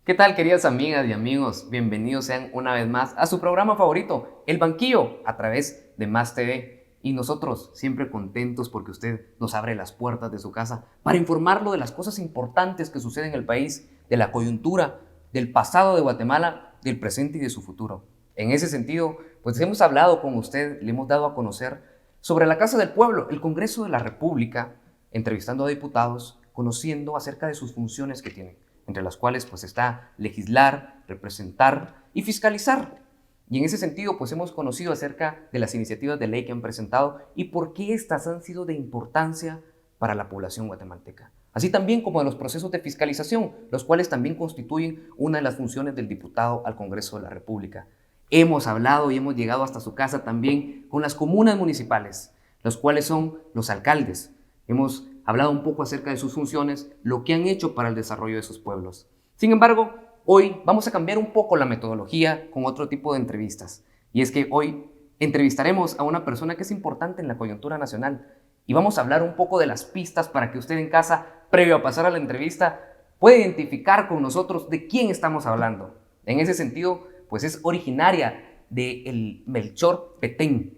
¿Qué tal, queridas amigas y amigos? Bienvenidos sean una vez más a su programa favorito, El Banquillo, a través de Más TV. Y nosotros siempre contentos porque usted nos abre las puertas de su casa para informarlo de las cosas importantes que suceden en el país, de la coyuntura, del pasado de Guatemala, del presente y de su futuro. En ese sentido, pues hemos hablado con usted, le hemos dado a conocer sobre la Casa del Pueblo, el Congreso de la República, entrevistando a diputados, conociendo acerca de sus funciones que tienen, entre las cuales pues está legislar, representar y fiscalizar. Y en ese sentido pues hemos conocido acerca de las iniciativas de ley que han presentado y por qué estas han sido de importancia para la población guatemalteca. Así también como de los procesos de fiscalización, los cuales también constituyen una de las funciones del diputado al Congreso de la República. Hemos hablado y hemos llegado hasta su casa también con las comunas municipales, los cuales son los alcaldes. Hemos hablado un poco acerca de sus funciones, lo que han hecho para el desarrollo de sus pueblos. Sin embargo, hoy vamos a cambiar un poco la metodología con otro tipo de entrevistas. Y es que hoy entrevistaremos a una persona que es importante en la coyuntura nacional y vamos a hablar un poco de las pistas para que usted en casa, previo a pasar a la entrevista, pueda identificar con nosotros de quién estamos hablando. En ese sentido, pues es originaria del Melchor Petén.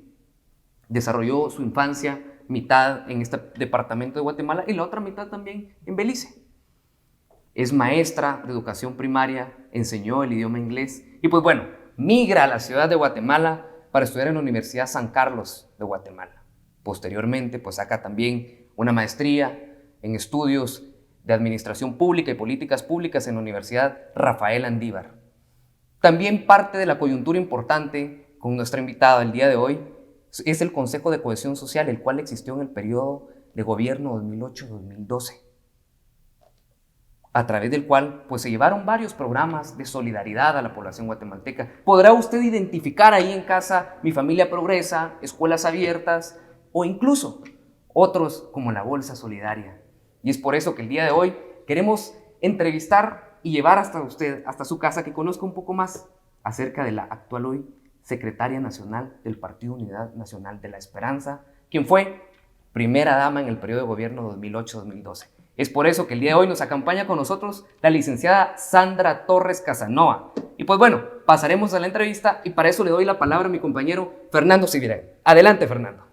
Desarrolló su infancia mitad en este departamento de Guatemala y la otra mitad también en Belice. Es maestra de educación primaria, enseñó el idioma inglés y pues bueno, migra a la ciudad de Guatemala para estudiar en la Universidad San Carlos de Guatemala. Posteriormente pues saca también una maestría en estudios de administración pública y políticas públicas en la Universidad Rafael Andívar. También parte de la coyuntura importante con nuestra invitada el día de hoy es el Consejo de Cohesión Social, el cual existió en el periodo de gobierno 2008-2012, a través del cual pues, se llevaron varios programas de solidaridad a la población guatemalteca. Podrá usted identificar ahí en casa Mi Familia Progresa, Escuelas Abiertas o incluso otros como la Bolsa Solidaria. Y es por eso que el día de hoy queremos entrevistar y llevar hasta usted, hasta su casa, que conozca un poco más acerca de la actual hoy secretaria nacional del Partido Unidad Nacional de la Esperanza, quien fue primera dama en el periodo de gobierno 2008-2012. Es por eso que el día de hoy nos acompaña con nosotros la licenciada Sandra Torres Casanova. Y pues bueno, pasaremos a la entrevista y para eso le doy la palabra a mi compañero Fernando Civirán. Adelante, Fernando.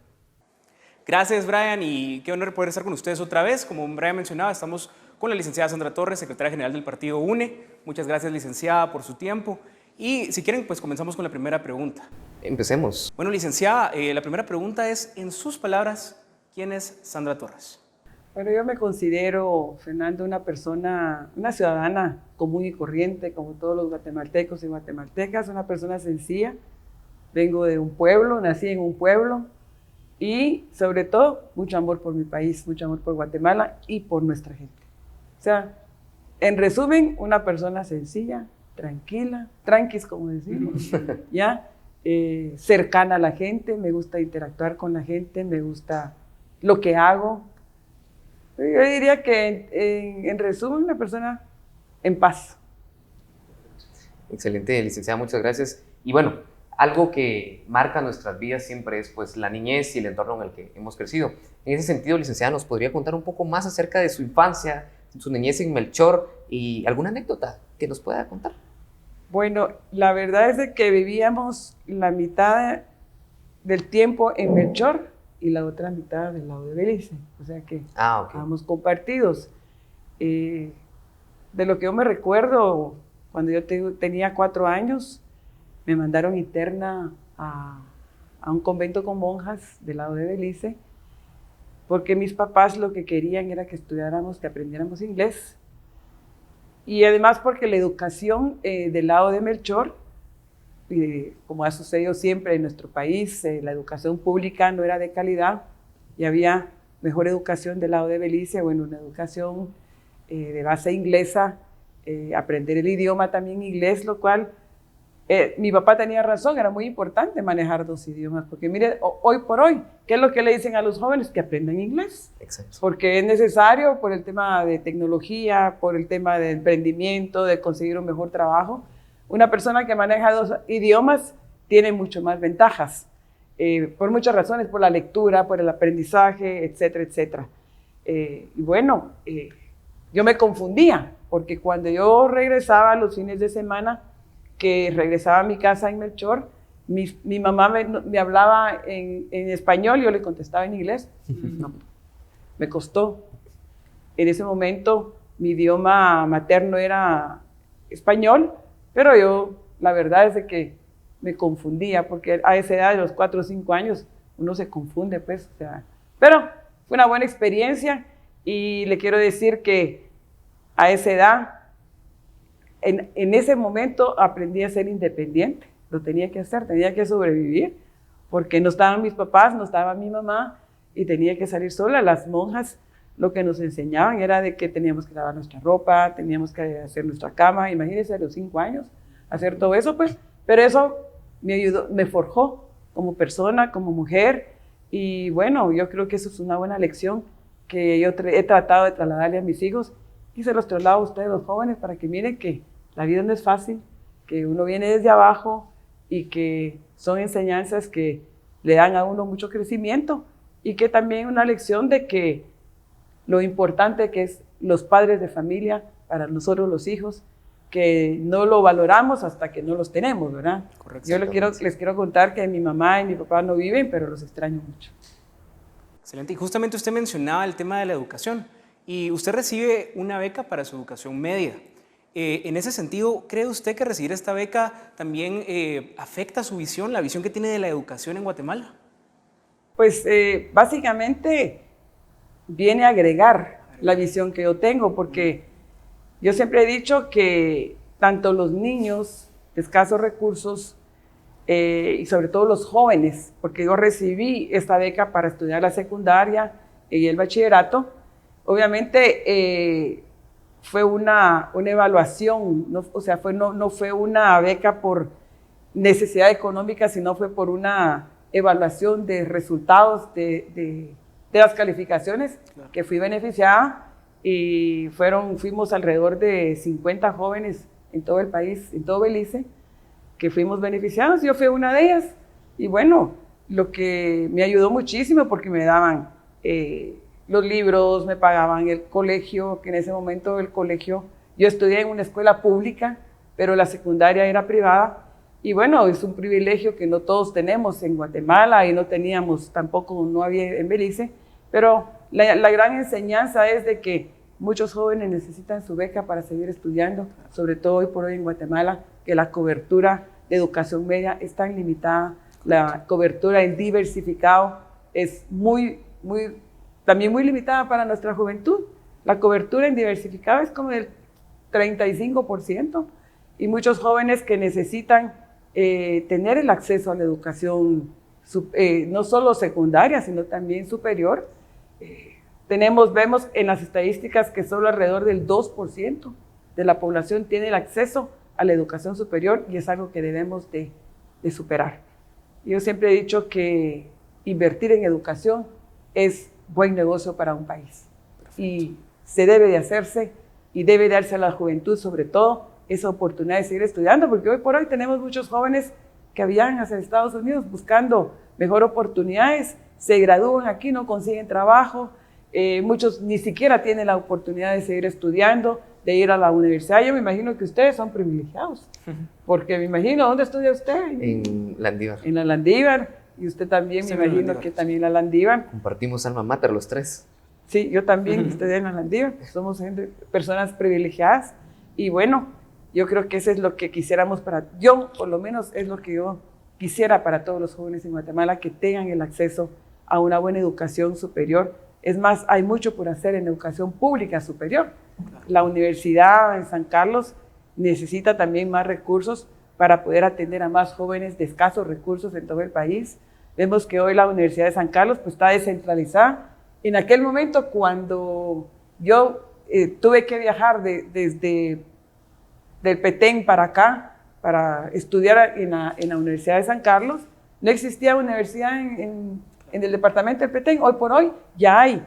Gracias, Brian, y qué honor poder estar con ustedes otra vez. Como Brian mencionaba, estamos con la licenciada Sandra Torres, secretaria general del partido UNE. Muchas gracias, licenciada, por su tiempo. Y si quieren, pues comenzamos con la primera pregunta. Empecemos. Bueno, licenciada, la primera pregunta es, en sus palabras, ¿quién es Sandra Torres? Bueno, yo me considero, Fernando, una persona, una ciudadana común y corriente, como todos los guatemaltecos y guatemaltecas, una persona sencilla. Vengo de un pueblo, nací en un pueblo y, sobre todo, mucho amor por mi país, mucho amor por Guatemala y por nuestra gente. O sea, en resumen, una persona sencilla, tranquila, tranquis como decimos, ¿ya? Cercana a la gente, me gusta interactuar con la gente, me gusta lo que hago. Yo diría que en resumen una persona en paz. Excelente, licenciada, muchas gracias. Y bueno, algo que marca nuestras vidas siempre es pues la niñez y el entorno en el que hemos crecido. En ese sentido, licenciada, ¿nos podría contar un poco más acerca de su infancia, su niñez en Melchor y alguna anécdota que nos pueda contar? Bueno, la verdad es de que vivíamos la mitad del tiempo en Melchor y la otra mitad del lado de Belice, o sea que estábamos compartidos. De lo que yo me recuerdo, cuando yo tenía 4 años, me mandaron interna a un convento con monjas del lado de Belice, porque mis papás lo que querían era que estudiáramos, que aprendiéramos inglés. Y además porque la educación del lado de Melchor, como ha sucedido siempre en nuestro país, la educación pública no era de calidad y había mejor educación del lado de Belice, bueno, una educación de base inglesa, aprender el idioma también inglés, lo cual mi papá tenía razón, era muy importante manejar 2 idiomas, porque mire, hoy por hoy, ¿qué es lo que le dicen a los jóvenes? Que aprendan inglés. Exacto. Porque es necesario por el tema de tecnología, por el tema de emprendimiento, de conseguir un mejor trabajo. Una persona que maneja 2 idiomas tiene mucho más ventajas, por muchas razones, por la lectura, por el aprendizaje, etcétera, etcétera. Y bueno, yo me confundía porque cuando yo regresaba los fines de semana, que regresaba a mi casa en Melchor, mi mamá me hablaba en español y yo le contestaba en inglés. No, me costó. En ese momento mi idioma materno era español, pero yo, la verdad es de que me confundía, porque a esa edad de los 4 o 5 años uno se confunde, pues, o sea, pero fue una buena experiencia y le quiero decir que a esa edad, en ese momento aprendí a ser independiente, lo tenía que hacer, tenía que sobrevivir, porque no estaban mis papás, no estaba mi mamá y tenía que salir sola. Las monjas lo que nos enseñaban era de que teníamos que lavar nuestra ropa, teníamos que hacer nuestra cama, imagínense a los 5 años, hacer todo eso, pues, pero eso me ayudó, me forjó como persona, como mujer, y bueno, yo creo que eso es una buena lección que yo he tratado de trasladarle a mis hijos y se los traslado a ustedes, los jóvenes, para que miren que la vida no es fácil, que uno viene desde abajo y que son enseñanzas que le dan a uno mucho crecimiento y que también una lección de que lo importante que es los padres de familia para nosotros los hijos, que no lo valoramos hasta que no los tenemos, ¿verdad? Correcto. Yo les quiero contar que mi mamá y mi papá no viven, pero los extraño mucho. Excelente. Y justamente usted mencionaba el tema de la educación y usted recibe una beca para su educación media. En ese sentido, ¿cree usted que recibir esta beca también afecta su visión, la visión que tiene de la educación en Guatemala? Pues básicamente viene a agregar la visión que yo tengo, porque yo siempre he dicho que tanto los niños de escasos recursos y sobre todo los jóvenes, porque yo recibí esta beca para estudiar la secundaria y el bachillerato, obviamente fue una evaluación, no fue una beca por necesidad económica, sino fue por una evaluación de resultados de las calificaciones, claro, que fui beneficiada. Y fuimos alrededor de 50 jóvenes en todo el país, en todo Belice, que fuimos beneficiados. Yo fui una de ellas. Y bueno, lo que me ayudó muchísimo porque me daban los libros, me pagaban el colegio, que en ese momento el colegio, yo estudié en una escuela pública, pero la secundaria era privada. Y bueno, es un privilegio que no todos tenemos en Guatemala y no teníamos tampoco, no había en Belice, pero la gran enseñanza es de que muchos jóvenes necesitan su beca para seguir estudiando, sobre todo hoy por hoy en Guatemala, que la cobertura de educación media es tan limitada, la cobertura en diversificado es también muy limitada para nuestra juventud. La cobertura en diversificado es como del 35% y muchos jóvenes que necesitan tener el acceso a la educación, no solo secundaria, sino también superior. Vemos en las estadísticas que solo alrededor del 2% de la población tiene el acceso a la educación superior y es algo que debemos de superar. Yo siempre he dicho que invertir en educación es buen negocio para un país. Perfecto. Y se debe de hacerse y debe darse a la juventud sobre todo esa oportunidad de seguir estudiando, porque hoy por hoy tenemos muchos jóvenes que viajan hacia Estados Unidos buscando mejor oportunidades, se gradúan aquí, no consiguen trabajo. Muchos ni siquiera tienen la oportunidad de seguir estudiando, de ir a la universidad. Yo me imagino que ustedes son privilegiados, porque me imagino, ¿dónde estudia usted? En Landívar. En la Landívar, y usted también, sí, me imagino que también la Landívar. Compartimos alma mater los tres. Sí, yo también estudié en la Landívar, somos personas privilegiadas, y bueno, yo creo que eso es lo que quisiéramos yo por lo menos es lo que yo quisiera para todos los jóvenes en Guatemala, que tengan el acceso a una buena educación superior. Es más, hay mucho por hacer en educación pública superior. La Universidad en San Carlos necesita también más recursos para poder atender a más jóvenes de escasos recursos en todo el país. Vemos que hoy la Universidad de San Carlos pues, está descentralizada. En aquel momento, cuando yo tuve que viajar desde del Petén para acá, para estudiar en la Universidad de San Carlos, no existía universidad en el departamento del Petén. Hoy por hoy ya hay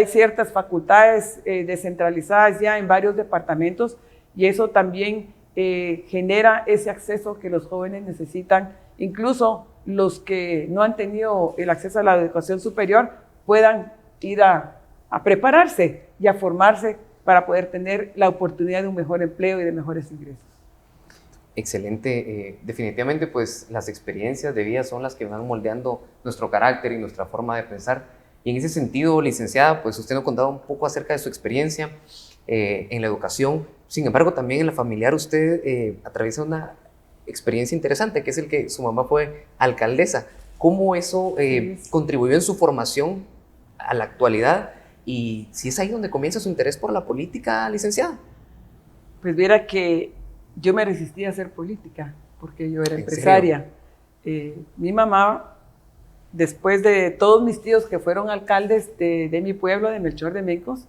ciertas facultades descentralizadas ya en varios departamentos y eso también genera ese acceso que los jóvenes necesitan. Incluso los que no han tenido el acceso a la educación superior puedan ir a prepararse y a formarse para poder tener la oportunidad de un mejor empleo y de mejores ingresos. Excelente. Definitivamente, pues las experiencias de vida son las que van moldeando nuestro carácter y nuestra forma de pensar. Y en ese sentido, licenciada, pues usted nos ha contado un poco acerca de su experiencia en la educación. Sin embargo, también en la familiar usted atraviesa una experiencia interesante, que es el que su mamá fue alcaldesa. ¿Cómo eso contribuyó en su formación a la actualidad? Y si es ahí donde comienza su interés por la política, licenciada. Pues viera que yo me resistía a hacer política, porque yo era empresaria. Mi mamá, después de todos mis tíos que fueron alcaldes de mi pueblo, de Melchor de Mencos,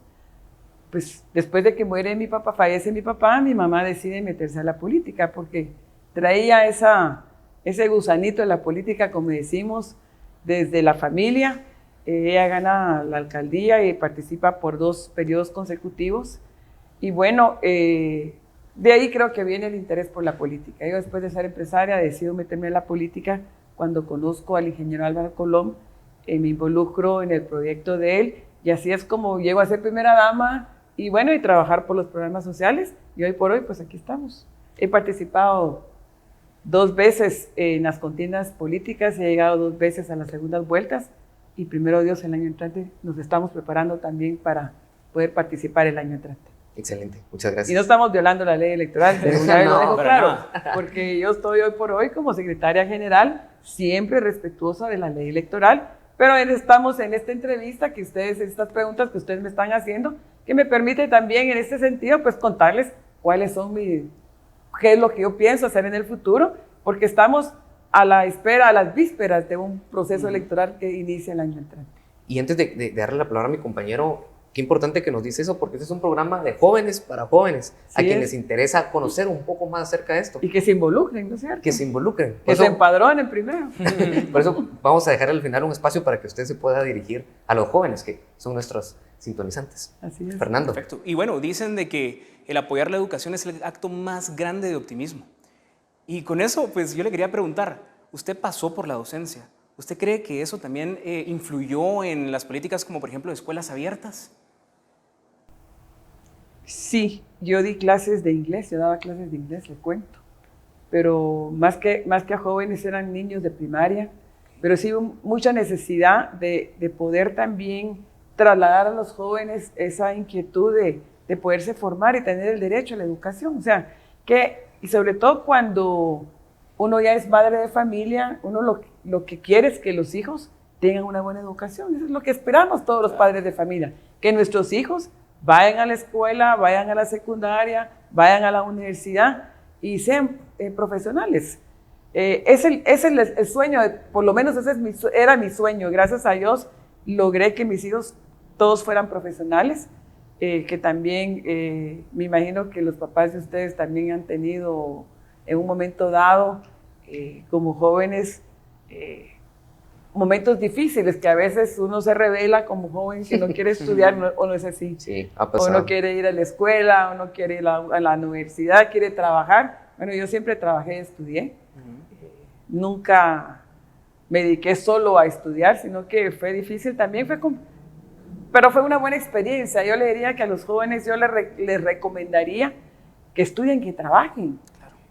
pues después de que muere mi papá, fallece mi papá, mi mamá decide meterse a la política, porque traía ese gusanito de la política, como decimos, desde la familia. Ella gana la alcaldía y participa por 2 periodos consecutivos. Y bueno, de ahí creo que viene el interés por la política. Yo después de ser empresaria decido meterme en la política cuando conozco al ingeniero Álvaro Colom, me involucro en el proyecto de él y así es como llego a ser primera dama y bueno, y trabajar por los programas sociales y hoy por hoy pues aquí estamos. He participado 2 veces en las contiendas políticas, he llegado 2 veces a las segundas vueltas y primero Dios el año entrante nos estamos preparando también para poder participar el año entrante. Excelente, muchas gracias. Y no estamos violando la ley electoral, pero una vez lo dejo claro, porque yo estoy hoy por hoy como secretaria general, siempre respetuosa de la ley electoral, pero estamos en esta entrevista que ustedes, estas preguntas que ustedes me están haciendo, que me permite también en este sentido, pues contarles cuáles son qué es lo que yo pienso hacer en el futuro, porque estamos a la espera, a las vísperas de un proceso electoral que inicia el año entrante. Y antes de darle la palabra a mi compañero, qué importante que nos dice eso, porque este es un programa de jóvenes para jóvenes, a quienes les interesa conocer un poco más acerca de esto. Y que se involucren, ¿no es cierto? Que se involucren. Que se empadronen primero. Por eso vamos a dejar al final un espacio para que usted se pueda dirigir a los jóvenes, que son nuestros sintonizantes. Así es. Fernando. Perfecto. Y bueno, dicen de que el apoyar la educación es el acto más grande de optimismo. Y con eso, pues yo le quería preguntar, usted pasó por la docencia. ¿Usted cree que eso también influyó en las políticas como por ejemplo escuelas abiertas? Sí, yo di clases de inglés, yo daba clases de inglés, le cuento. Pero más que a jóvenes eran niños de primaria, pero sí hubo mucha necesidad de poder también trasladar a los jóvenes esa inquietud de poderse formar y tener el derecho a la educación. O sea, y sobre todo cuando uno ya es madre de familia, uno lo que quiere es que los hijos tengan una buena educación. Eso es lo que esperamos todos los padres de familia, que nuestros hijos vayan a la escuela, vayan a la secundaria, vayan a la universidad y sean profesionales. Es el sueño, por lo menos ese era mi sueño. Gracias a Dios logré que mis hijos todos fueran profesionales, que también me imagino que los papás de ustedes también han tenido en un momento dado, como jóvenes, momentos difíciles que a veces uno se revela como joven que no quiere estudiar o no es así. Sí, ha pasado. O no quiere ir a la escuela, o no quiere ir a la universidad, quiere trabajar. Bueno, yo siempre trabajé y estudié. Nunca me dediqué solo a estudiar, sino que fue difícil también, pero fue una buena experiencia. Yo le diría que a los jóvenes yo les recomendaría que estudien, que trabajen,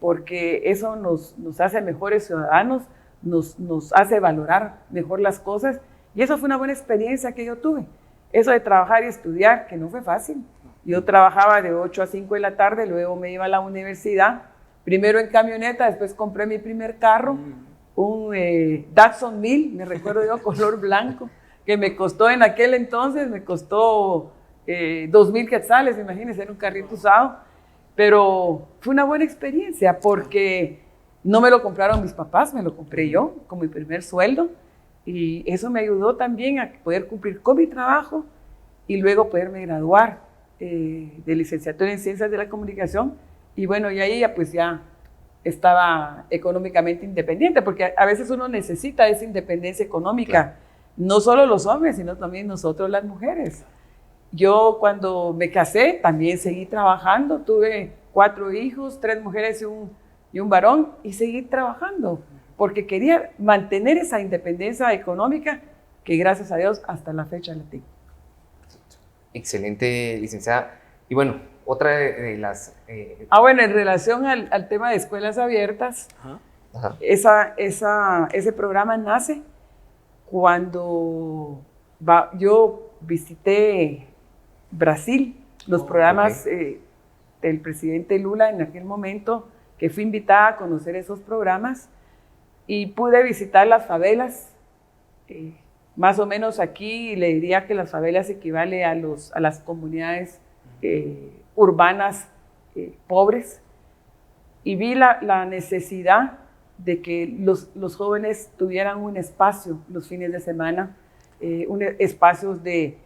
porque eso nos hace mejores ciudadanos, nos hace valorar mejor las cosas, y eso fue una buena experiencia que yo tuve, eso de trabajar y estudiar, que no fue fácil. Yo trabajaba de 8 a 5 de la tarde, luego me iba a la universidad, primero en camioneta, después compré mi primer carro, un Datsun 1000, me recuerdo yo, color blanco, que me costó en aquel entonces, me costó 2,000 quetzales, imagínense, era un carrito usado, pero fue una buena experiencia porque no me lo compraron mis papás, me lo compré yo con mi primer sueldo, y eso me ayudó también a poder cumplir con mi trabajo y luego poderme graduar de licenciatura en Ciencias de la Comunicación, y bueno, y ahí pues ya estaba económicamente independiente, porque a veces uno necesita esa independencia económica, claro. No solo los hombres, sino también nosotros las mujeres. Yo cuando me casé también seguí trabajando, tuve 4 hijos, 3 mujeres y un varón, y seguí trabajando, porque quería mantener esa independencia económica que gracias a Dios hasta la fecha la tengo. Excelente, licenciada. Y bueno, otra de las... bueno, en relación al tema de escuelas abiertas, ese programa nace cuando yo visité Brasil, los programas del presidente Lula en aquel momento, que fui invitada a conocer esos programas y pude visitar las favelas. Más o menos aquí le diría que las favelas equivale a las comunidades urbanas pobres, y vi la necesidad de que los jóvenes tuvieran un espacio los fines de semana, espacios de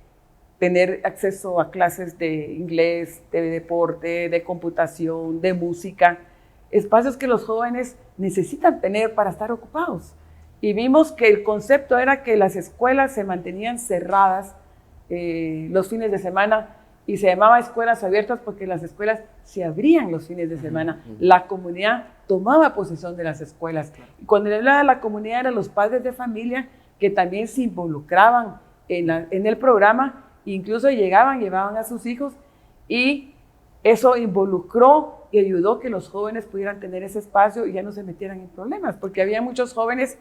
tener acceso a clases de inglés, de deporte, de computación, de música, espacios que los jóvenes necesitan tener para estar ocupados. Y vimos que el concepto era que las escuelas se mantenían cerradas los fines de semana, y se llamaba escuelas abiertas porque las escuelas se abrían los fines de semana. La comunidad tomaba posesión de las escuelas. Y cuando le hablaba de la comunidad, eran los padres de familia que también se involucraban en el programa, incluso llevaban a sus hijos, y eso involucró y ayudó que los jóvenes pudieran tener ese espacio y ya no se metieran en problemas, porque había muchos jóvenes,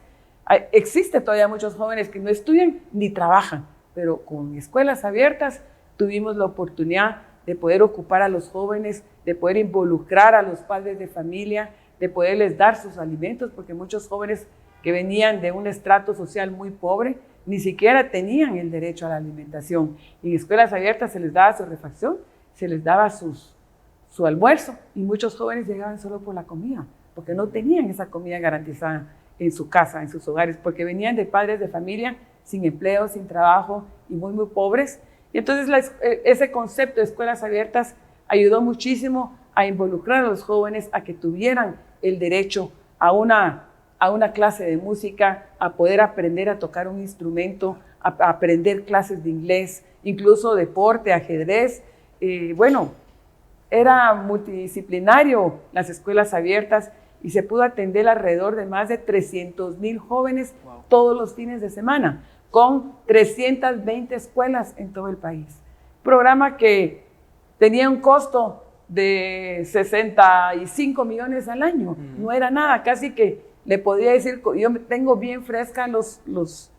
existe todavía muchos jóvenes que no estudian ni trabajan, pero con escuelas abiertas tuvimos la oportunidad de poder ocupar a los jóvenes, de poder involucrar a los padres de familia, de poderles dar sus alimentos, porque muchos jóvenes que venían de un estrato social muy pobre ni siquiera tenían el derecho a la alimentación. En escuelas abiertas se les daba su refacción, se les daba su almuerzo, y muchos jóvenes llegaban solo por la comida, porque no tenían esa comida garantizada en su casa, en sus hogares, porque venían de padres de familia sin empleo, sin trabajo y muy, muy pobres. Y entonces ese concepto de escuelas abiertas ayudó muchísimo a involucrar a los jóvenes a que tuvieran el derecho a una clase de música, a poder aprender a tocar un instrumento, a aprender clases de inglés, incluso deporte, ajedrez. Bueno, era multidisciplinario las escuelas abiertas, y se pudo atender alrededor de más de 300,000 jóvenes todos los fines de semana, con 320 escuelas en todo el país. Programa que tenía un costo de 65 millones al año. No era nada, casi que le podría decir, yo tengo bien fresca los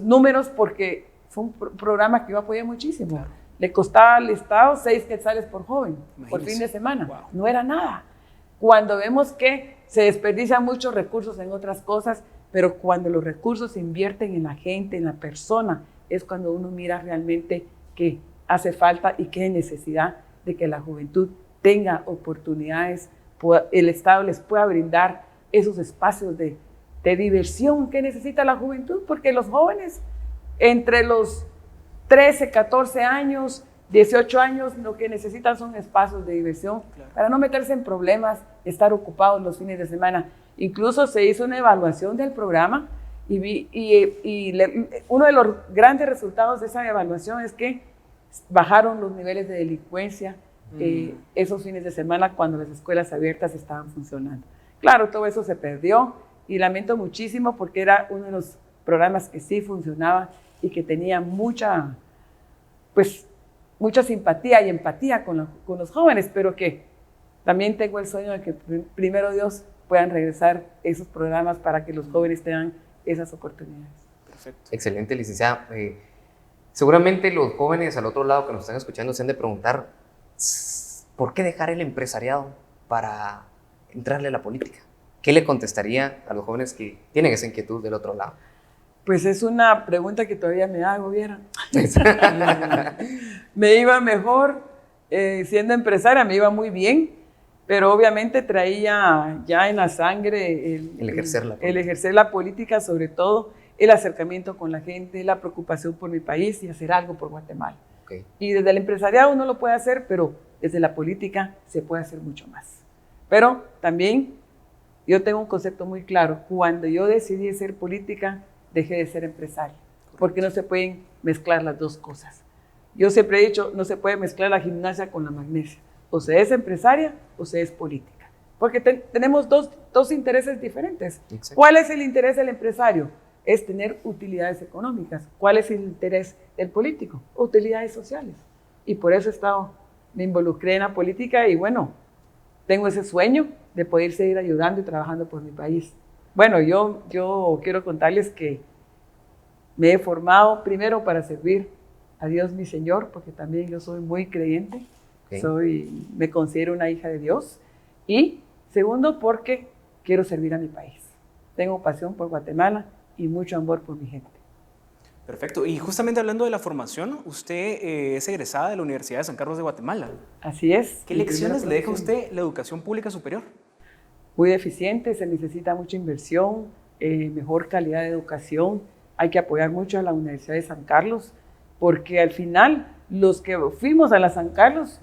números, porque fue un programa que yo apoyé muchísimo. Claro. Le costaba al Estado 6 quetzales por joven, por fin de semana. No era nada. Cuando vemos que se desperdician muchos recursos en otras cosas, pero cuando los recursos se invierten en la gente, en la persona, es cuando uno mira realmente que hace falta y que hay necesidad de que la juventud tenga oportunidades, el Estado les pueda brindar esos espacios de diversión que necesita la juventud, porque los jóvenes entre los 13, 14 años, 18 años, lo que necesitan son espacios de diversión, claro, para no meterse en problemas, estar ocupados los fines de semana. Incluso se hizo una evaluación del programa uno de los grandes resultados de esa evaluación es que bajaron los niveles de delincuencia esos fines de semana cuando las escuelas abiertas estaban funcionando. Claro, todo eso se perdió y lamento muchísimo, porque era uno de los programas que sí funcionaba y que tenía mucha simpatía y empatía con los jóvenes, pero que también tengo el sueño de que primero Dios puedan regresar esos programas para que los jóvenes tengan esas oportunidades. Perfecto. Excelente, licenciada. Seguramente los jóvenes al otro lado que nos están escuchando se han de preguntar, ¿por qué dejar el empresariado para entrarle a la política? ¿Qué le contestaría a los jóvenes que tienen esa inquietud del otro lado? Pues es una pregunta que todavía me hago, ¿vieron? Me iba mejor siendo empresaria, me iba muy bien, pero obviamente traía ya en la sangre el ejercer la política, sobre todo el acercamiento con la gente, la preocupación por mi país y hacer algo por Guatemala. Okay. Y desde el empresariado uno lo puede hacer, pero desde la política se puede hacer mucho más. Pero también yo tengo un concepto muy claro: cuando yo decidí hacer política, dejé de ser empresaria, porque no se pueden mezclar las dos cosas. Yo siempre he dicho, no se puede mezclar la gimnasia con la magnesia. O se es empresaria o se es política, porque tenemos dos intereses diferentes. Exacto. ¿Cuál es el interés del empresario? Es tener utilidades económicas. ¿Cuál es el interés del político? Utilidades sociales. Y por eso he estado me involucré en la política y bueno, tengo ese sueño de poder seguir ayudando y trabajando por mi país. Bueno, yo quiero contarles que me he formado primero para servir a Dios mi Señor, porque también yo soy muy creyente, me considero una hija de Dios, y segundo porque quiero servir a mi país. Tengo pasión por Guatemala y mucho amor por mi gente. Perfecto. Y justamente hablando de la formación, usted es egresada de la Universidad de San Carlos de Guatemala. Así es. ¿Qué lecciones le deja a usted la educación pública superior? Muy deficiente, se necesita mucha inversión, mejor calidad de educación. Hay que apoyar mucho a la Universidad de San Carlos, porque al final los que fuimos a la San Carlos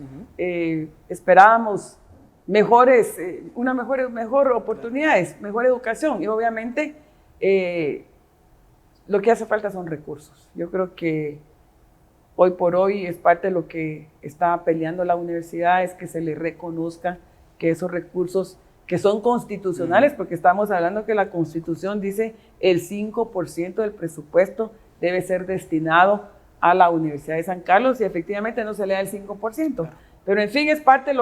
esperábamos mejores, mejor oportunidades, mejor educación, y obviamente lo que hace falta son recursos. Yo creo que hoy por hoy es parte de lo que está peleando la universidad, es que se le reconozca que esos recursos que son constitucionales, porque estamos hablando que la Constitución dice el 5% del presupuesto debe ser destinado a la Universidad de San Carlos, y efectivamente no se le da el 5%. Pero en fin, es parte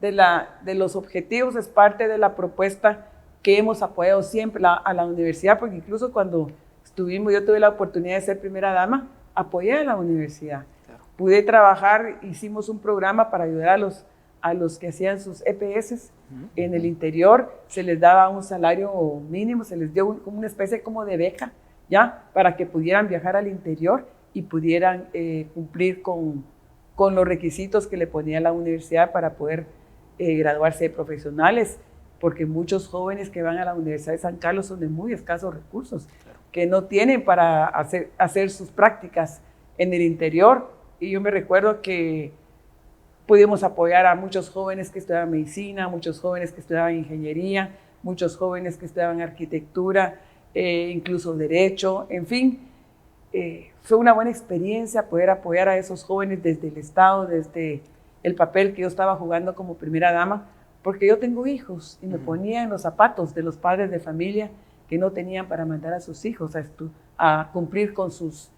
de los objetivos, es parte de la propuesta que hemos apoyado siempre a la universidad, porque incluso cuando yo tuve la oportunidad de ser primera dama, apoyé a la universidad. Claro. Pude trabajar, hicimos un programa para ayudar a los que hacían sus EPS en el interior, se les daba un salario mínimo, se les dio una especie como de beca, ¿ya? Para que pudieran viajar al interior y pudieran cumplir con los requisitos que le ponía la universidad para poder graduarse de profesionales, porque muchos jóvenes que van a la Universidad de San Carlos son de muy escasos recursos, claro, que no tienen para hacer sus prácticas en el interior. Y yo me recuerdo que pudimos apoyar a muchos jóvenes que estudiaban medicina, muchos jóvenes que estudiaban ingeniería, muchos jóvenes que estudiaban arquitectura, incluso derecho, en fin. Fue una buena experiencia poder apoyar a esos jóvenes desde el Estado, desde el papel que yo estaba jugando como primera dama, porque yo tengo hijos y me ponía en los zapatos de los padres de familia que no tenían para mandar a sus hijos a cumplir con sus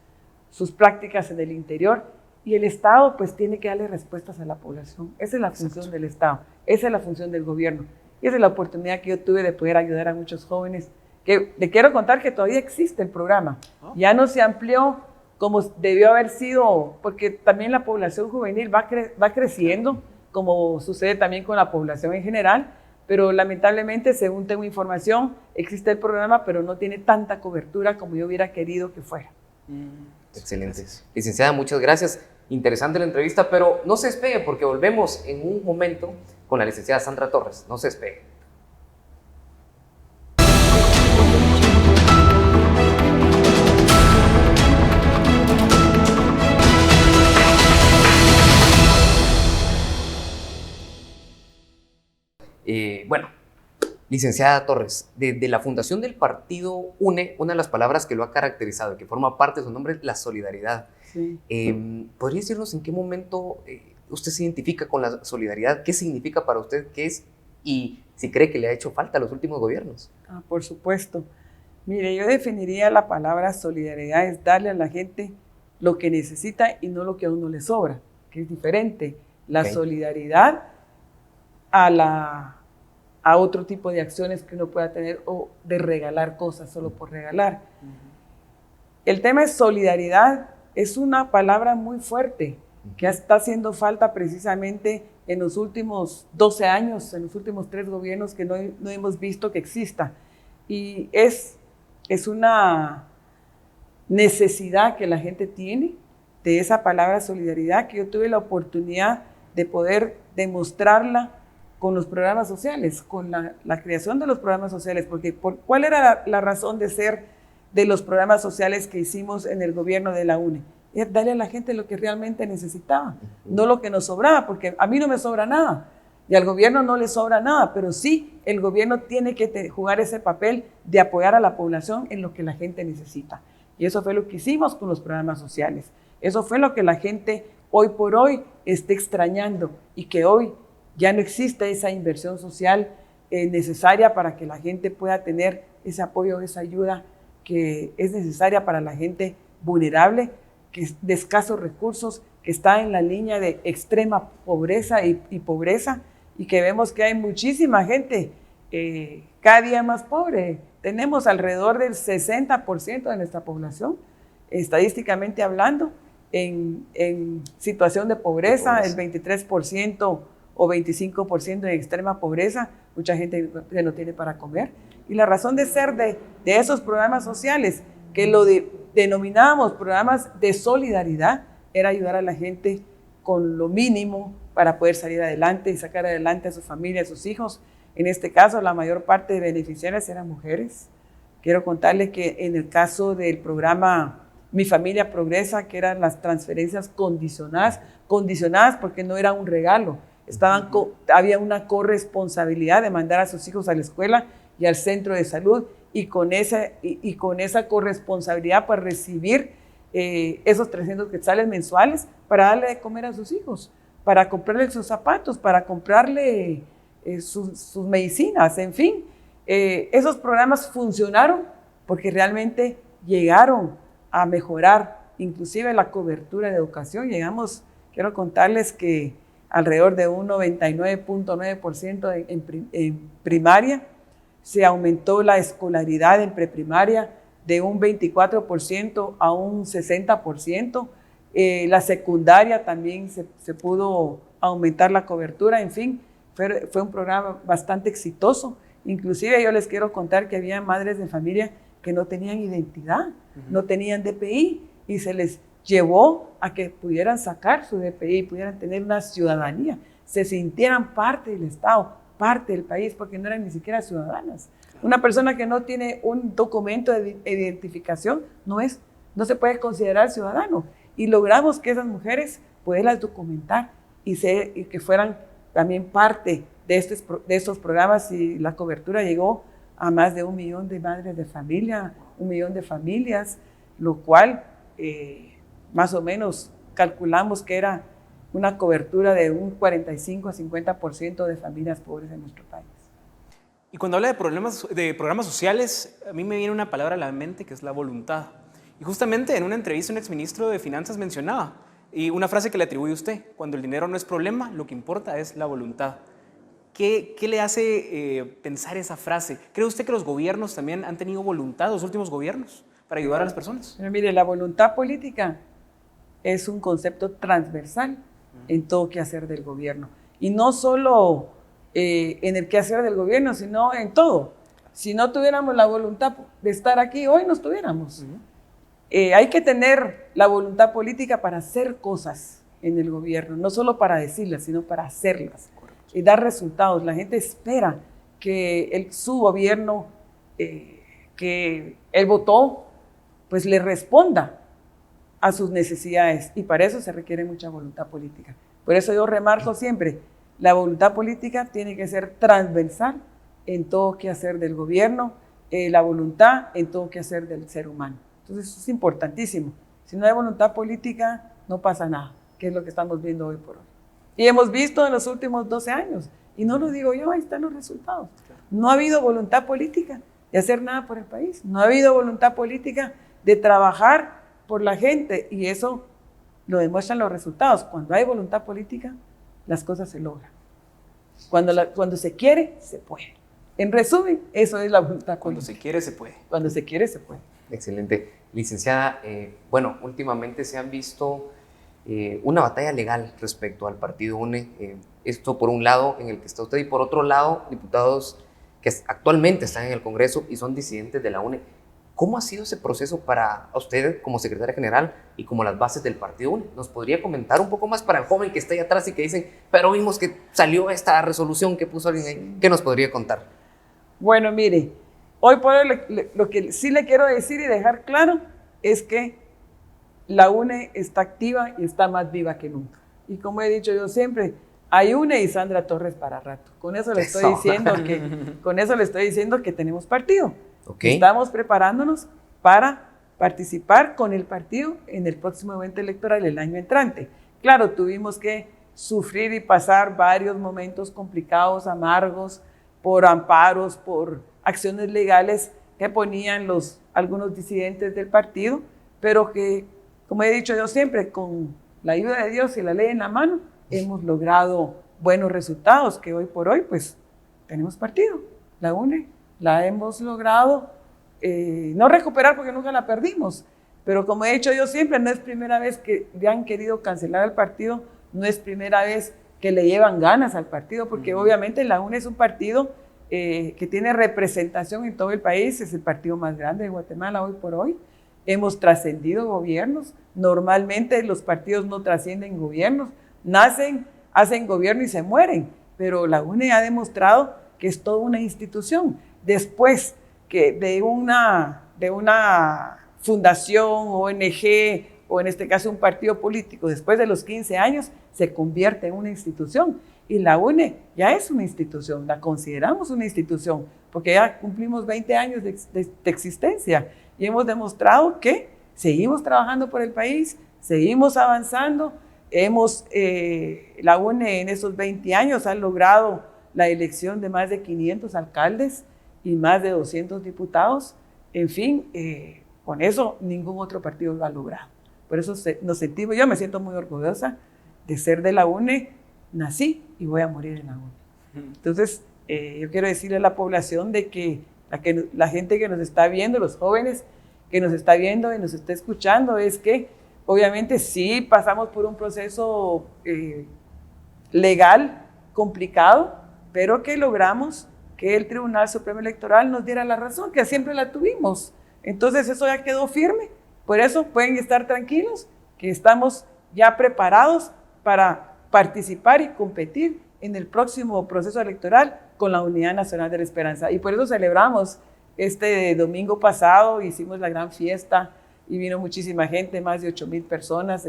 prácticas en el interior. Y el Estado pues tiene que darle respuestas a la población. Esa es la función del Estado, esa es la función del gobierno. Y esa es la oportunidad que yo tuve de poder ayudar a muchos jóvenes. Que le quiero contar que todavía existe el programa. Ya no se amplió como debió haber sido, porque también la población juvenil va creciendo, como sucede también con la población en general, pero lamentablemente, según tengo información, existe el programa, pero no tiene tanta cobertura como yo hubiera querido que fuera. Excelente. Licenciada, muchas gracias. Interesante la entrevista, pero no se despegue porque volvemos en un momento con la licenciada Sandra Torres. No se despegue. Bueno, licenciada Torres, desde la fundación del partido UNE, una de las palabras que lo ha caracterizado y que forma parte de su nombre es la solidaridad. Sí. ¿Podría decirnos en qué momento usted se identifica con la solidaridad? ¿Qué significa para usted? ¿Qué es? Y si cree que le ha hecho falta a los últimos gobiernos. Por supuesto. Mire, yo definiría la palabra solidaridad es darle a la gente lo que necesita y no lo que a uno le sobra, que es diferente. La solidaridad a otro tipo de acciones que uno pueda tener o de regalar cosas solo por regalar. El tema de solidaridad es una palabra muy fuerte que está haciendo falta precisamente en los últimos 12 años, en los últimos 3 gobiernos que no hemos visto que exista. Y es una necesidad que la gente tiene de esa palabra solidaridad, que yo tuve la oportunidad de poder demostrarla con los programas sociales, con la creación de los programas sociales, porque ¿cuál era la razón de ser de los programas sociales que hicimos en el gobierno de la UNE? Es darle a la gente lo que realmente necesitaba, no lo que nos sobraba, porque a mí no me sobra nada, y al gobierno no le sobra nada, pero sí el gobierno tiene que jugar ese papel de apoyar a la población en lo que la gente necesita. Y eso fue lo que hicimos con los programas sociales. Eso fue lo que la gente hoy por hoy está extrañando, y que hoy ya no existe esa inversión social necesaria para que la gente pueda tener ese apoyo, esa ayuda que es necesaria para la gente vulnerable, que es de escasos recursos, que que está en la línea de extrema pobreza y pobreza, y que vemos que hay muchísima gente cada día más pobre. Tenemos alrededor del 60% de nuestra población, estadísticamente hablando, en situación de pobreza, el 23% o 25% en extrema pobreza, mucha gente que no tiene para comer. Y la razón de ser de esos programas sociales, que lo denominábamos programas de solidaridad, era ayudar a la gente con lo mínimo para poder salir adelante y sacar adelante a su familia, a sus hijos. En este caso, la mayor parte de beneficiarias eran mujeres. Quiero contarles que en el caso del programa Mi Familia Progresa, que eran las transferencias condicionadas porque no era un regalo, había una corresponsabilidad de mandar a sus hijos a la escuela y al centro de salud, y con esa corresponsabilidad para recibir esos 300 quetzales mensuales para darle de comer a sus hijos, para comprarle sus zapatos, para comprarle sus medicinas, en fin. Esos programas funcionaron porque realmente llegaron a mejorar inclusive la cobertura de educación. Quiero contarles que alrededor de un 99.9% en primaria. Se aumentó la escolaridad en preprimaria de un 24% a un 60%. La secundaria también se pudo aumentar la cobertura. En fin, fue un programa bastante exitoso. Inclusive yo les quiero contar que había madres de familia que no tenían identidad, no tenían DPI, y se les llevó a que pudieran sacar su DPI, pudieran tener una ciudadanía, se sintieran parte del Estado, parte del país, porque no eran ni siquiera ciudadanas. Una persona que no tiene un documento de identificación no se puede considerar ciudadano. Y logramos que esas mujeres poderlas documentar y que fueran también parte de estos programas, y la cobertura llegó a más de 1 millón de madres de familia, 1 millón de familias, lo cual más o menos calculamos que era una cobertura de un 45 a 50% de familias pobres en nuestro país. Y cuando habla de programas sociales, a mí me viene una palabra a la mente que es la voluntad. Y justamente en una entrevista un exministro de Finanzas mencionaba, y una frase que le atribuye a usted: cuando el dinero no es problema, lo que importa es la voluntad. ¿Qué le hace pensar esa frase? ¿Cree usted que los gobiernos también han tenido voluntad, los últimos gobiernos, para ayudar a las personas? Pero mire, la voluntad política es un concepto transversal en todo quehacer del gobierno. Y no solo en el quehacer del gobierno, sino en todo. Si no tuviéramos la voluntad de estar aquí, hoy no estuviéramos. Hay que tener la voluntad política para hacer cosas en el gobierno, no solo para decirlas, sino para hacerlas y dar resultados. La gente espera que su gobierno que él votó, pues le responda a sus necesidades, y para eso se requiere mucha voluntad política. Por eso yo remarco siempre, la voluntad política tiene que ser transversal en todo quehacer del gobierno, la voluntad en todo quehacer del ser humano. Entonces eso es importantísimo. Si no hay voluntad política, no pasa nada, que es lo que estamos viendo hoy por hoy. Y hemos visto en los últimos 12 años, y no lo digo yo, ahí están los resultados. No ha habido voluntad política de hacer nada por el país, no ha habido voluntad política de trabajar por la gente, y eso lo demuestran los resultados. Cuando hay voluntad política, las cosas se logran. Cuando se quiere, se puede. En resumen, eso es la voluntad política. Cuando se quiere, se puede. Cuando se quiere, se puede. Excelente. Licenciada, bueno, últimamente se han visto una batalla legal respecto al partido UNE. Esto por un lado en el que está usted, y por otro lado, diputados que actualmente están en el Congreso y son disidentes de la UNE. ¿Cómo ha sido ese proceso para usted como secretaria general y como las bases del partido UNE? ¿Nos podría comentar un poco más para el joven que está ahí atrás y que dicen, pero vimos que salió esta resolución que puso alguien ahí? ¿Qué nos podría contar? Bueno, mire, hoy por hoy lo que sí le quiero decir y dejar claro es que la UNE está activa y está más viva que nunca. Y como he dicho yo siempre, hay UNE y Sandra Torres para rato. Con eso le estoy diciendo que tenemos partido. Okay. Estamos preparándonos para participar con el partido en el próximo evento electoral el año entrante. Claro, tuvimos que sufrir y pasar varios momentos complicados, amargos, por amparos, por acciones legales que ponían algunos disidentes del partido, pero que, como he dicho yo siempre, con la ayuda de Dios y la ley en la mano, hemos logrado buenos resultados, que hoy por hoy, pues, tenemos partido. La UNE la hemos logrado no recuperar porque nunca la perdimos, pero como he dicho yo siempre, no es primera vez que ya han querido cancelar el partido, no es primera vez que le llevan ganas al partido, porque obviamente la UNE es un partido que tiene representación en todo el país, es el partido más grande de Guatemala hoy por hoy. Hemos trascendido gobiernos, normalmente los partidos no trascienden gobiernos, nacen, hacen gobierno y se mueren, pero la UNE ha demostrado que es toda una institución. Después que de una fundación, ONG, o en este caso un partido político, después de los 15 años, se convierte en una institución. Y la UNE ya es una institución, la consideramos una institución, porque ya cumplimos 20 años de existencia y hemos demostrado que seguimos trabajando por el país, seguimos avanzando. La UNE en esos 20 años ha logrado la elección de más de 500 alcaldes y más de 200 diputados. En fin, con eso ningún otro partido lo ha logrado. Por eso nos sentimos, yo me siento muy orgullosa de ser de la UNE, nací y voy a morir en la UNE. Entonces, yo quiero decirle a la población de que la gente que nos está viendo, los jóvenes que nos está viendo y nos está escuchando, es que obviamente sí pasamos por un proceso legal complicado, pero que logramos que el Tribunal Supremo Electoral nos diera la razón, que siempre la tuvimos. Entonces eso ya quedó firme, por eso pueden estar tranquilos, que estamos ya preparados para participar y competir en el próximo proceso electoral con la Unidad Nacional de la Esperanza. Y por eso celebramos este domingo pasado, hicimos la gran fiesta y vino muchísima gente, más de 8,000 personas,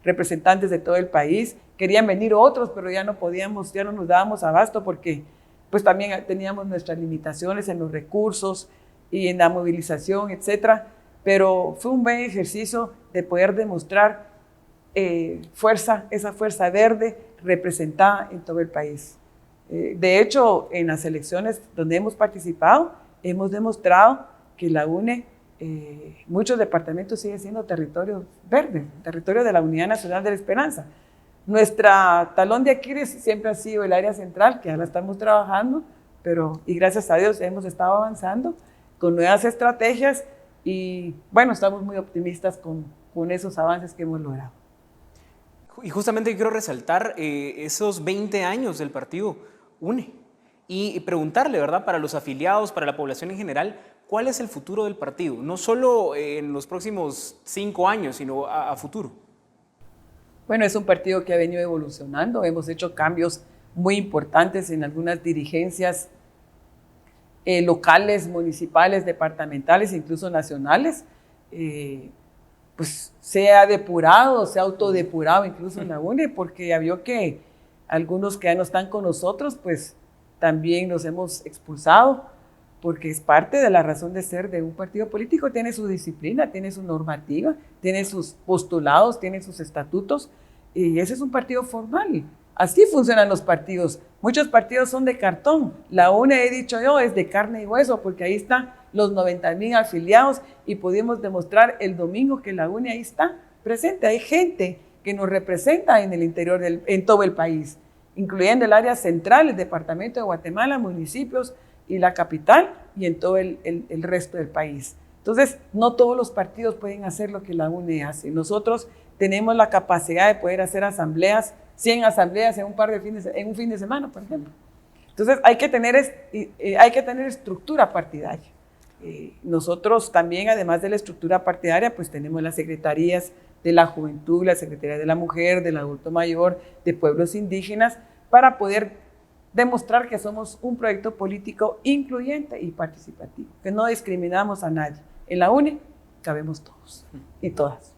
representantes de todo el país. Querían venir otros, pero ya no podíamos, ya no nos dábamos abasto porque pues también teníamos nuestras limitaciones en los recursos y en la movilización, etcétera. Pero fue un buen ejercicio de poder demostrar esa fuerza verde representada en todo el país. De hecho, en las elecciones donde hemos participado, hemos demostrado que la UNE, muchos departamentos siguen siendo territorio verde, territorio de la Unidad Nacional de la Esperanza. Nuestra talón de Aquiles siempre ha sido el área central, que ahora estamos trabajando, y gracias a Dios hemos estado avanzando con nuevas estrategias y bueno, estamos muy optimistas con esos avances que hemos logrado. Y justamente quiero resaltar esos 20 años del partido UNE y preguntarle, ¿verdad?, para los afiliados, para la población en general, ¿cuál es el futuro del partido? No solo en los próximos 5 años, sino a futuro. Bueno, es un partido que ha venido evolucionando, hemos hecho cambios muy importantes en algunas dirigencias locales, municipales, departamentales, incluso nacionales. Pues se ha depurado, se ha autodepurado incluso en la UNE, porque ya vio que algunos que ya no están con nosotros, pues también nos hemos expulsado, porque es parte de la razón de ser de un partido político. Tiene su disciplina, tiene su normativa, tiene sus postulados, tiene sus estatutos, y ese es un partido formal. Así funcionan los partidos. Muchos partidos son de cartón. La UNE, he dicho yo, es de carne y hueso, porque ahí están los 90,000 afiliados y pudimos demostrar el domingo que la UNE ahí está presente. Hay gente que nos representa en el interior, en todo el país, incluyendo el área central, el departamento de Guatemala, municipios y la capital y en todo el resto del país. Entonces, no todos los partidos pueden hacer lo que la UNE hace. Nosotros tenemos la capacidad de poder hacer asambleas, 100 asambleas en un fin de semana, por ejemplo. Entonces, hay que tener estructura partidaria. Nosotros también, además de la estructura partidaria, pues tenemos las secretarías de la juventud, la secretaría de la mujer, del adulto mayor, de pueblos indígenas, para poder demostrar que somos un proyecto político incluyente y participativo, que no discriminamos a nadie. En la UNE cabemos todos y todas.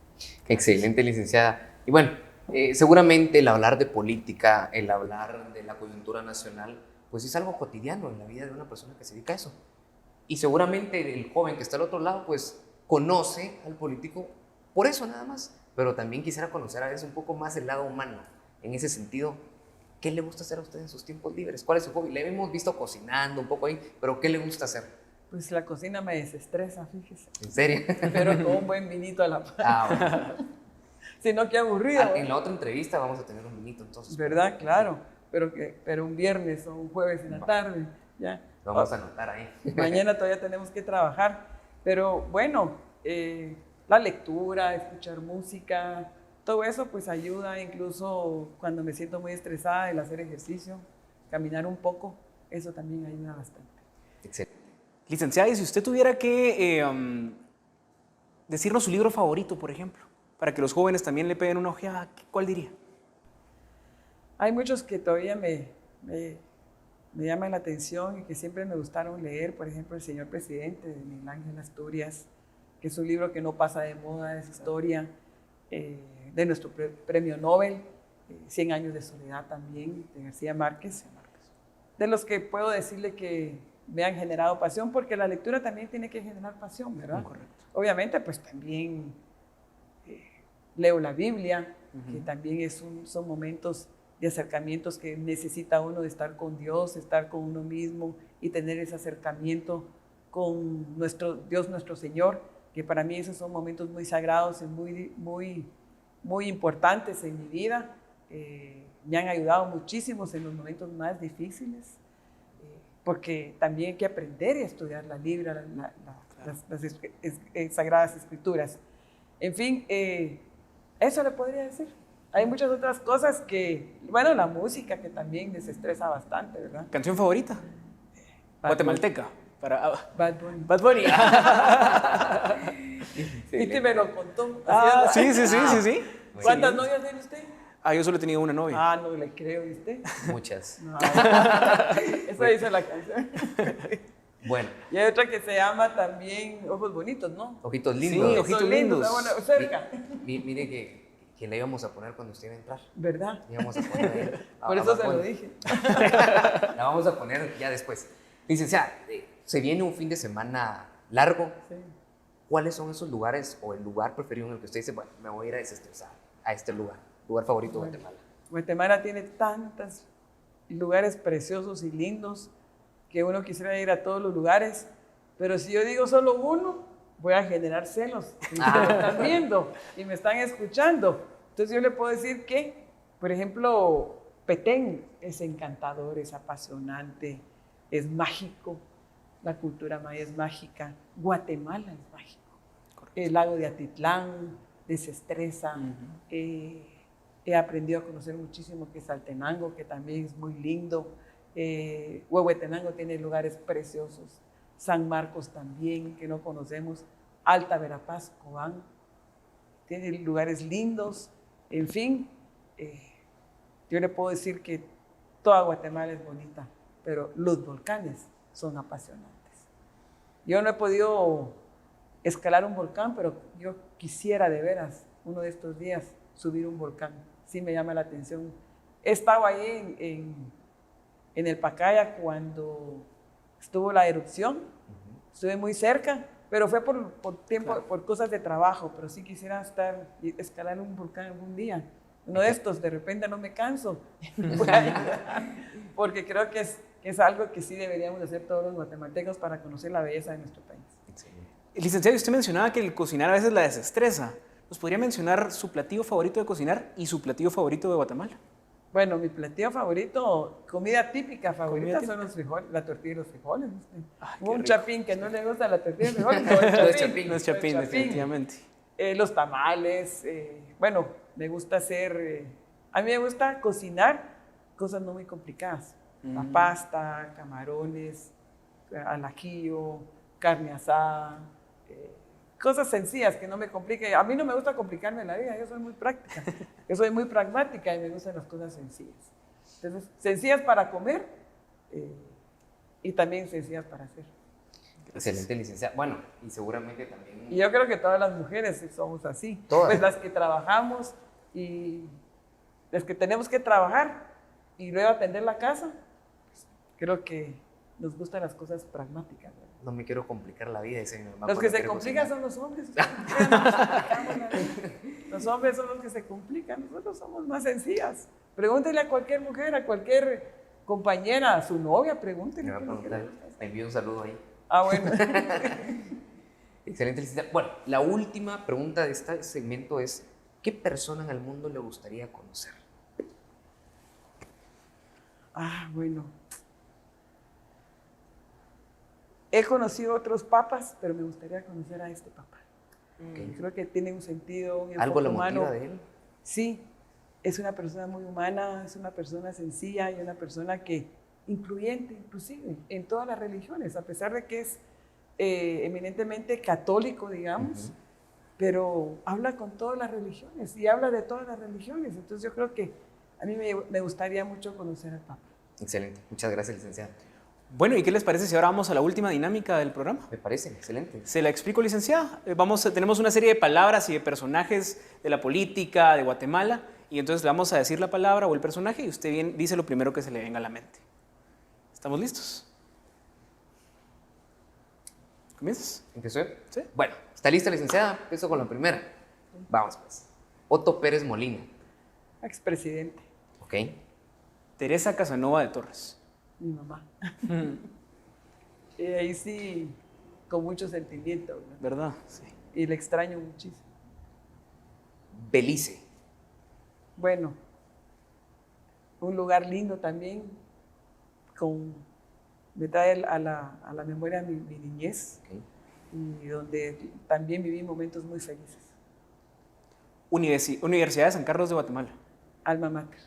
Excelente, licenciada. Y bueno, seguramente el hablar de política, el hablar de la coyuntura nacional, pues es algo cotidiano en la vida de una persona que se dedica a eso. Y seguramente el joven que está al otro lado, pues conoce al político por eso nada más. Pero también quisiera conocer a veces un poco más el lado humano. En ese sentido, ¿qué le gusta hacer a usted en sus tiempos libres? ¿Cuál es su hobby? Le hemos visto cocinando un poco ahí, pero ¿qué le gusta hacer? Pues la cocina me desestresa, fíjese. ¿En serio? Pero con un buen vinito a la par. Ah, bueno. Si no, qué aburrido. En la otra entrevista vamos a tener un vinito, entonces. ¿Verdad? Claro. Pero un viernes o un jueves en la tarde, ya. Lo vamos a anotar ahí. Mañana todavía tenemos que trabajar. Pero bueno, la lectura, escuchar música, todo eso pues ayuda, incluso cuando me siento muy estresada, el hacer ejercicio, caminar un poco, eso también ayuda bastante. Excelente. Licenciada, y si usted tuviera que decirnos su libro favorito, por ejemplo, para que los jóvenes también le peguen una ojeada, ¿cuál diría? Hay muchos que todavía me llaman la atención y que siempre me gustaron leer, por ejemplo, El Señor Presidente, de Miguel Ángel Asturias, que es un libro que no pasa de moda, es historia de nuestro premio Nobel, 100 años de soledad también, de García Márquez, de los que puedo decirle que me han generado pasión, porque la lectura también tiene que generar pasión, ¿verdad? Correcto. Obviamente, pues también leo la Biblia, que también son momentos de acercamientos que necesita uno de estar con Dios, estar con uno mismo y tener ese acercamiento con nuestro Dios, nuestro Señor, que para mí esos son momentos muy sagrados y muy importantes en mi vida. Me han ayudado muchísimo en los momentos más difíciles, porque también hay que aprender y estudiar la Biblia, las Sagradas Escrituras. En fin, eso le podría decir. Hay muchas otras cosas que, bueno, la música que también desestresa bastante, ¿verdad? ¿Canción favorita? Guatemalteca. Para Bad Bunny. Bad Bunny. Viste, me lo contó. Sí. ¿Cuántas novias tiene usted? Yo solo he tenido una novia. No le creo, ¿viste? Muchas. No. Eso dice la canción. Bueno. Y hay otra que se llama también Ojos Bonitos, ¿no? Ojitos lindos. Sí, ojitos lindos. Bueno, cerca. Mire que la íbamos a poner cuando usted iba a entrar. ¿Verdad? La íbamos a poner ahí. Por eso se lo dije. La vamos a poner ya después. Licenciada, se viene un fin de semana largo. Sí. ¿Cuáles son esos lugares o el lugar preferido en el que usted dice, bueno, me voy a ir a desestresar a este lugar favorito de Guatemala? Guatemala tiene tantos lugares preciosos y lindos que uno quisiera ir a todos los lugares, pero si yo digo solo uno, voy a generar celos. Y me están viendo y me están escuchando. Entonces yo le puedo decir que, por ejemplo, Petén es encantador, es apasionante, es mágico. La cultura maya es mágica. Guatemala es mágico. El lago de Atitlán desestresa. He aprendido a conocer muchísimo Quetzaltenango, que también es muy lindo. Huehuetenango tiene lugares preciosos. San Marcos también, que no conocemos. Alta Verapaz, Cobán, tiene lugares lindos. En fin, yo le puedo decir que toda Guatemala es bonita, pero los volcanes son apasionantes. Yo no he podido escalar un volcán, pero yo quisiera de veras uno de estos días subir un volcán. Sí me llama la atención. He estado ahí en el Pacaya cuando estuvo la erupción. Estuve muy cerca, pero fue por tiempo, claro, por cosas de trabajo, pero sí quisiera escalar un volcán algún día. Uno de estos, de repente no me canso, porque creo que es algo que sí deberíamos hacer todos los guatemaltecos para conocer la belleza de nuestro país. Licenciado, usted mencionaba que el cocinar a veces la desestresa. ¿Nos podría mencionar su platillo favorito de cocinar y su platillo favorito de Guatemala? Bueno, mi platillo favorito, comida típica favorita, son los frijoles, la tortilla y los frijoles. Un chapín que no le gusta la tortilla y los frijoles. No es chapín, definitivamente. Los tamales, bueno, me gusta hacer, a mí me gusta cocinar cosas no muy complicadas. La pasta, camarones, al ajillo, carne asada, cosas sencillas que no me compliquen. A mí no me gusta complicarme la vida, yo soy muy práctica, yo soy muy pragmática y me gustan las cosas sencillas. Entonces, sencillas para comer y también sencillas para hacer. Excelente, licenciada. Bueno, y seguramente también... Y yo creo que todas las mujeres somos así. Todas. Pues las que trabajamos y las que tenemos que trabajar y luego atender la casa, pues creo que nos gustan las cosas pragmáticas, ¿verdad? No me quiero complicar la vida, dice mi mamá. Los que se complican son los hombres. Los hombres son los que se complican, nosotros somos más sencillas. Pregúntele a cualquier mujer, a cualquier compañera, a su novia, pregúntele. Me va a preguntar, le envío un saludo ahí. Bueno. Excelente, licenciada. Bueno, la última pregunta de este segmento es, ¿Qué persona en el mundo le gustaría conocer? Bueno. He conocido otros papas, pero me gustaría conocer a este papa. Okay. Creo que tiene un sentido, un enfoque ¿Algo lo humano. motiva de él? Sí, es una persona muy humana, es una persona sencilla y una persona que incluyente, inclusive, en todas las religiones, a pesar de que es eminentemente católico, digamos, pero habla con todas las religiones y habla de todas las religiones. Entonces yo creo que a mí me gustaría mucho conocer al Papa. Excelente, muchas gracias, licenciada. Bueno, ¿y qué les parece si ahora vamos a la última dinámica del programa? Me parece, excelente. Se la explico, licenciada. Tenemos una serie de palabras y de personajes de la política de Guatemala, y entonces le vamos a decir la palabra o el personaje y usted bien dice lo primero que se le venga a la mente. ¿Estamos listos? ¿Comienzas? ¿Empezó? Sí. Bueno, ¿está lista, licenciada? Empiezo con la primera. Vamos, pues. Otto Pérez Molina. Expresidente. Ok. Teresa Casanova de Torres. Mi mamá. Y ahí sí, con mucho sentimiento, ¿no? ¿Verdad? Sí. Y le extraño muchísimo. Belice. Bueno, un lugar lindo también, me trae a la memoria mi niñez, okay, y donde también viví momentos muy felices. Universidad de San Carlos de Guatemala. Alma mater.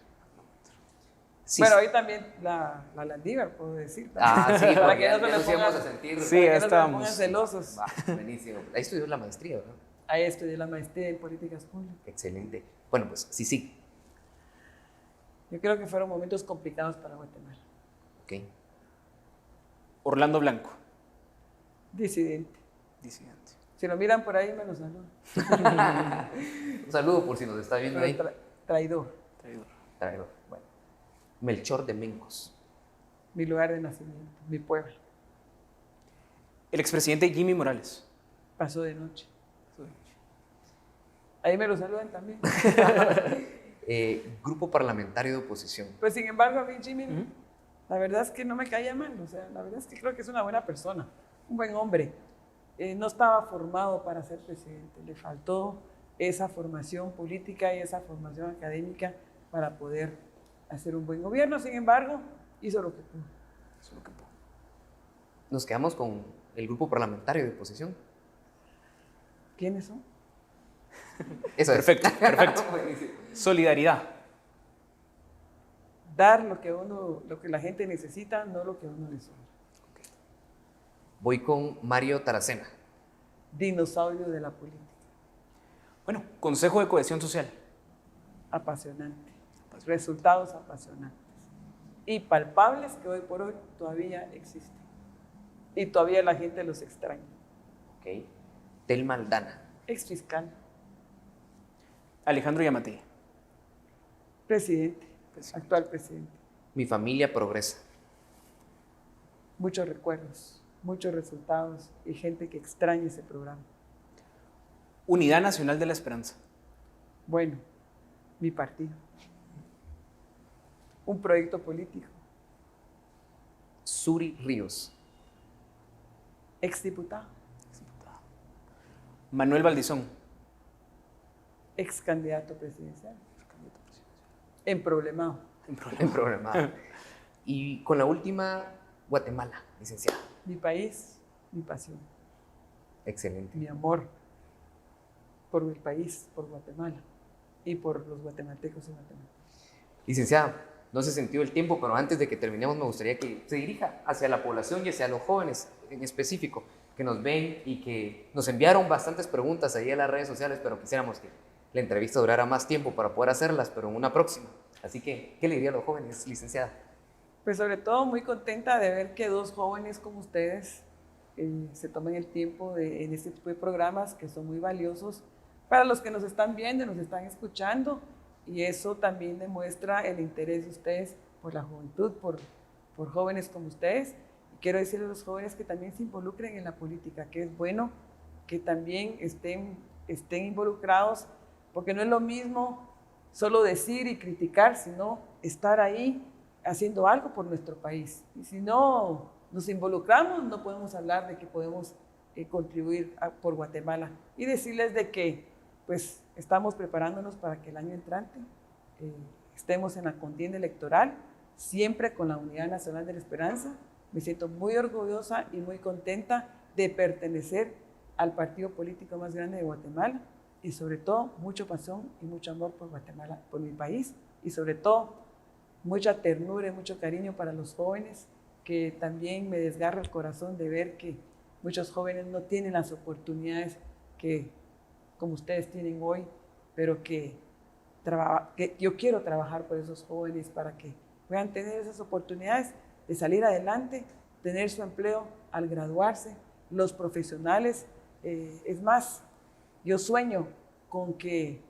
Sí, bueno, ahí también la Landívar, puedo decir. Sí, para que no se me pongan, a sentir. Sí, para que no se me pongan celosos. Buenísimo. Ahí estudió la maestría, ¿verdad? Ahí estudié la maestría en políticas públicas. Excelente. Bueno, pues sí. Yo creo que fueron momentos complicados para Guatemala. Ok. Orlando Blanco. Disidente. Disidente. Si lo miran por ahí, me lo saludan. Un saludo por si nos está viendo ahí. Traidor. Bueno. Melchor de Mencos. Mi lugar de nacimiento, mi pueblo. El expresidente Jimmy Morales. Pasó de noche. Ahí me lo saludan también. Grupo parlamentario de oposición. Pues sin embargo, a mí Jimmy, la verdad es que no me caía mal. O sea, la verdad es que creo que es una buena persona, un buen hombre. No estaba formado para ser presidente. Le faltó esa formación política y esa formación académica para poder hacer un buen gobierno. Sin embargo, hizo lo que pudo. Nos quedamos con el grupo parlamentario de oposición. ¿Quiénes son? Eso es. Perfecto. Solidaridad. Dar lo que la gente necesita, no lo que a uno le sobra. Okay. Voy con Mario Taracena. Dinosaurio de la política. Bueno, Consejo de Cohesión Social. Apasionante. Resultados apasionantes y palpables que hoy por hoy todavía existen y todavía la gente los extraña. Ok. Telma Aldana. Exfiscal. Alejandro Yamatei. Presidente, actual presidente. Mi familia progresa. Muchos recuerdos, muchos resultados y gente que extraña ese programa. Unidad Nacional de la Esperanza. Bueno, mi partido. Un proyecto político. Suri Ríos. Exdiputado. Manuel Valdizón. Ex candidato presidencial. Emproblemado. Y con la última, Guatemala, licenciada. Mi país, mi pasión. Excelente. Mi amor por el país, por Guatemala y por los guatemaltecos y guatemaltecas. Licenciada, no se sintió el tiempo, pero antes de que terminemos me gustaría que se dirija hacia la población y hacia los jóvenes en específico que nos ven y que nos enviaron bastantes preguntas ahí en las redes sociales, pero quisiéramos que la entrevista durara más tiempo para poder hacerlas, pero en una próxima. Así que, ¿qué le diría a los jóvenes, licenciada? Pues sobre todo muy contenta de ver que dos jóvenes como ustedes se tomen el tiempo en este tipo de programas que son muy valiosos para los que nos están viendo y nos están escuchando. Y eso también demuestra el interés de ustedes por la juventud, por jóvenes como ustedes. Y quiero decirles a los jóvenes que también se involucren en la política, que es bueno que también estén involucrados, porque no es lo mismo solo decir y criticar, sino estar ahí haciendo algo por nuestro país. Y si no nos involucramos, no podemos hablar de que podemos contribuir por Guatemala. Y decirles de que, pues, estamos preparándonos para que el año entrante estemos en la contienda electoral, siempre con la Unidad Nacional de la Esperanza. Me siento muy orgullosa y muy contenta de pertenecer al partido político más grande de Guatemala y sobre todo mucha pasión y mucho amor por Guatemala, por mi país y sobre todo mucha ternura y mucho cariño para los jóvenes, que también me desgarra el corazón de ver que muchos jóvenes no tienen las oportunidades que como ustedes tienen hoy, pero que yo quiero trabajar por esos jóvenes para que puedan tener esas oportunidades de salir adelante, tener su empleo al graduarse, los profesionales. Es más, yo sueño con que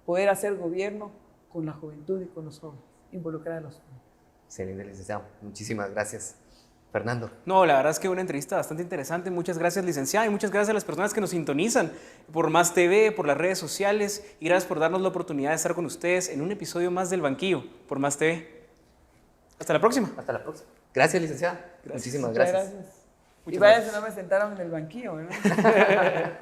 poder hacer gobierno con la juventud y con los jóvenes, involucrar a los jóvenes. Excelente, licenciado. Muchísimas gracias. Fernando. No, la verdad es que una entrevista bastante interesante. Muchas gracias, licenciada, y muchas gracias a las personas que nos sintonizan por Más TV, por las redes sociales, y gracias por darnos la oportunidad de estar con ustedes en un episodio más del Banquillo por Más TV. Hasta la próxima. Hasta la próxima. Gracias, licenciada. Gracias. Muchísimas gracias. Muchas gracias. Y vaya si no me sentaron en el banquillo, ¿verdad?